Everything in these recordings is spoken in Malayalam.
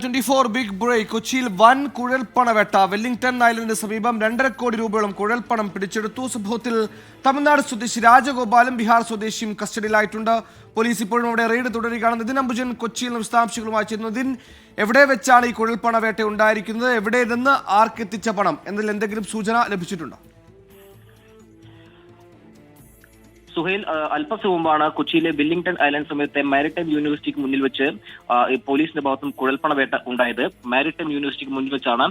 24 ബിഗ് ബ്രേക്ക്. കൊച്ചിയിൽ വൻ കുഴൽപ്പണവേട്ട. വെല്ലിംഗ്ടൺ ഐലൻഡിന് സമീപം 2.5 കോടി രൂപയോളം കുഴൽപ്പണം പിടിച്ചെടുത്തു. സംഭവത്തിൽ തമിഴ്നാട് സ്വദേശി രാജഗോപാലും ബീഹാർ സ്വദേശിയും കസ്റ്റഡിയിലായിട്ടുണ്ട്. പോലീസ് ഇപ്പോഴും അവിടെ റെയ്ഡ് തുടരുകയാണ്. നിതിൻ അംബുജൻ കൊച്ചിയിൽ നിന്ന് വിശദാംശങ്ങളുമായി ചേരുന്നു. നിതിൻ, എവിടെ വെച്ചാണ് ഈ കുഴൽപ്പണവേട്ട ഉണ്ടായിരിക്കുന്നത്? എവിടെ നിന്ന് ആർക്കെത്തിച്ച പണം എന്നതിൽ എന്തെങ്കിലും സൂചന ലഭിച്ചിട്ടുണ്ടോ? സുഹൈൽ, അല്പസം മുമ്പാണ് കൊച്ചിയിലെ വെല്ലിംഗ്ടൺ ഐലൻഡ് സമയത്തെ മാരിടൈം യൂണിവേഴ്സിറ്റിക്ക് മുന്നിൽ വെച്ച് പോലീസിന്റെ ഭാഗത്തും കുഴൽപ്പണവേട്ട ഉണ്ടായത്. മാരിടൈം യൂണിവേഴ്സിറ്റിക്ക് മുന്നിൽ വെച്ചാണ്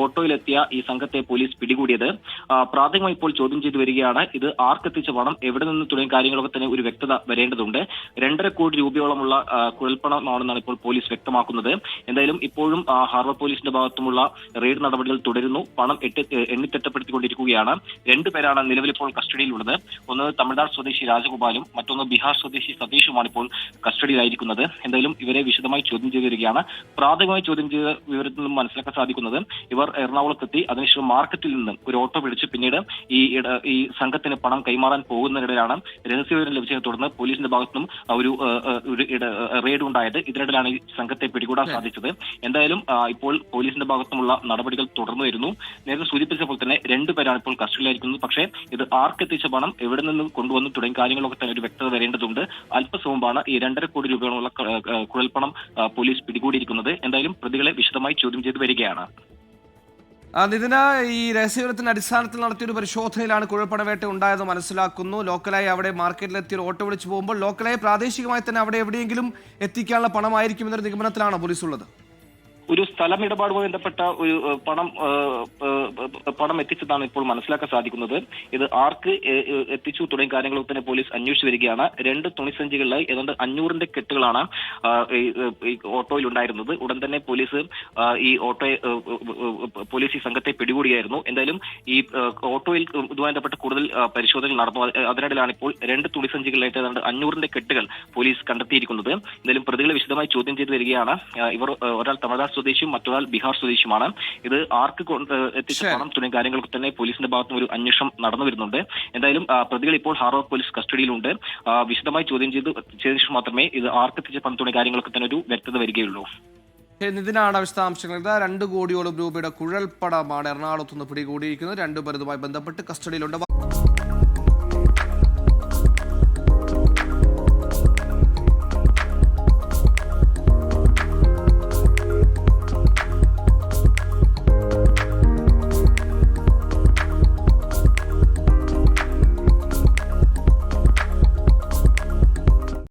ഓട്ടോയിലെത്തിയ ഈ സംഘത്തെ പോലീസ് പിടികൂടിയത്. പ്രാഥമികമായി ഇപ്പോൾ ചോദ്യം ചെയ്തു വരികയാണ്. ഇത് ആർക്കെത്തിച്ച പണം, എവിടെ നിന്ന് തുടങ്ങിയ കാര്യങ്ങളൊക്കെ തന്നെ ഒരു വ്യക്തത വരേണ്ടതുണ്ട്. 2.5 കോടി രൂപയോളമുള്ള കുഴൽപ്പണമാണെന്നാണ് ഇപ്പോൾ പോലീസ് വ്യക്തമാക്കുന്നത്. എന്തായാലും ഇപ്പോഴും ഹാർബർ പോലീസിന്റെ ഭാഗത്തുമുള്ള റെയ്ഡ് നടപടികൾ തുടരുന്നു. പണം എണ്ണിത്തിട്ടപ്പെടുത്തിക്കൊണ്ടിരിക്കുകയാണ്. 2 പേരാണ് നിലവിലിപ്പോൾ കസ്റ്റഡിയിലുള്ളത്. ഒന്ന് തമിഴ്നാട് സ്വദേശി രാജഗോപാലും മറ്റൊന്ന് ബീഹാർ സ്വദേശി സതീഷുമാണ് ഇപ്പോൾ കസ്റ്റഡിയിലായിരിക്കുന്നത്. എന്തായാലും ഇവരെ വിശദമായി ചോദ്യം ചെയ്തു വരികയാണ്. പ്രാഥമികമായി ചോദ്യം ചെയ്ത വിവരത്തിൽ നിന്നും മനസ്സിലാക്കാൻ സാധിക്കുന്നത് ഇവർ എറണാകുളത്തെത്തി അതിനുശേഷം മാർക്കറ്റിൽ നിന്ന് ഒരു ഓട്ടോ പിടിച്ച് പിന്നീട് ഈ സംഘത്തിന് പണം കൈമാറാൻ പോകുന്നതിനിടയിലാണ് രഹസ്യവിവരം ലഭിച്ചതിനെ തുടർന്ന് പോലീസിന്റെ ഭാഗത്തുനിന്നും ഒരു റെയ്ഡ് ഉണ്ടായത്. ഇതിനിടയിലാണ് ഈ സംഘത്തെ പിടികൂടാൻ സാധിച്ചത്. എന്തായാലും ഇപ്പോൾ പോലീസിന്റെ ഭാഗത്തുമുള്ള നടപടികൾ തുടർന്നു വരുന്നു. നേരത്തെ സൂചിപ്പിച്ചപ്പോൾ തന്നെ 2 പേരാണ് ഇപ്പോൾ കസ്റ്റഡിയിലായിരിക്കുന്നത്. പക്ഷേ ഇത് ആർക്കെത്തിച്ച പണം, എവിടെ നിന്ന് കൊണ്ടുവന്നു തുടങ്ങിയ കാര്യങ്ങളൊക്കെ തന്നെ ഒരു വ്യക്തത വരേണ്ടതുണ്ട്. അല്പസം മുമ്പാണ് ഈ 2.5 കോടി രൂപയോളമുള്ള കുഴൽപ്പണം പോലീസ് പിടികൂടിയിരിക്കുന്നത്. എന്തായാലും പ്രതികളെ വിശദമായി ചോദ്യം ചെയ്തു വരികയാണ്. നിതിന്, ഈ രഹസ്യവിവരത്തിന്റെ അടിസ്ഥാനത്തിൽ നടത്തിയൊരു പരിശോധനയിലാണ് കുഴൽപ്പണവേട്ട ഉണ്ടായത് മനസ്സിലാക്കുന്നു. ലോക്കലായി അവിടെ മാർക്കറ്റിലെത്തിയ ഓട്ടോ വിളിച്ചു പോകുമ്പോൾ ലോക്കലായി പ്രാദേശികമായി തന്നെ അവിടെ എവിടെയെങ്കിലും എത്തിക്കാനുള്ള പണമായിരിക്കും എന്നൊരു നിഗമനത്തിലാണ് പോലീസ് ഉള്ളത്. ഒരു സ്ഥലമിടപാടുമായി ബന്ധപ്പെട്ട ഒരു പണം എത്തിച്ചതാണ് ഇപ്പോൾ മനസ്സിലാക്കാൻ സാധിക്കുന്നത്. ഇത് ആർക്ക് എത്തിച്ചു തുടങ്ങിയ കാര്യങ്ങളൊക്കെ തന്നെ പോലീസ് അന്വേഷിച്ചു വരികയാണ്. 2 തുണിസഞ്ചികളിലായി ഏതാണ്ട് 500ന്റെ കെട്ടുകളാണ് ഈ ഓട്ടോയിൽ ഉണ്ടായിരുന്നത്. ഉടൻ തന്നെ പോലീസ് ഈ സംഘത്തെ പിടികൂടിയായിരുന്നു. എന്തായാലും ഈ ഓട്ടോയിൽ ഇതുമായി ബന്ധപ്പെട്ട കൂടുതൽ പരിശോധനകൾ നടന്നു. അതിനിടയിലാണ് ഇപ്പോൾ 2 തുണിസഞ്ചികളിലായിട്ട് ഏതാണ്ട് 500ന്റെ കെട്ടുകൾ പോലീസ് കണ്ടെത്തിയിരിക്കുന്നത്. എന്തായാലും പ്രതികളെ വിശദമായി ചോദ്യം ചെയ്തു വരികയാണ്. ഇവർ ഒരാൾ തമിഴ്നാട് സ്വദേശിയും മറ്റൊരാൾ ബീഹാർ സ്വദേശിയുമാണ്. ഇത് ആർക്ക് എത്തിച്ച പണം തുടങ്ങിയ കാര്യങ്ങളൊക്കെ തന്നെ പോലീസിന്റെ ഭാഗത്തും ഒരു അന്വേഷണം നടന്നു വരുന്നുണ്ട്. എന്തായാലും പ്രതികൾ ഇപ്പോൾ ഹാർബർ പോലീസ് കസ്റ്റഡിയിലുണ്ട്. വിശദമായി ചോദ്യം ചെയ്തതിനു ശേഷം മാത്രമേ ഇത് ആർക്കെത്തിച്ച പണം തുടങ്ങിയ കാര്യങ്ങളൊക്കെ തന്നെ ഒരു വ്യക്തത വരികയുള്ളൂ. നിതിനാണ് വിശദാംശങ്ങൾ. 2 കോടിയോളം രൂപയുടെ കുഴൽപ്പണമാണ് എറണാകുളത്തുനിന്ന് പിടികൂടിയിരിക്കുന്നത്. 2 പേർ ഇതുമായി ബന്ധപ്പെട്ട് കസ്റ്റഡിയിലുണ്ട്.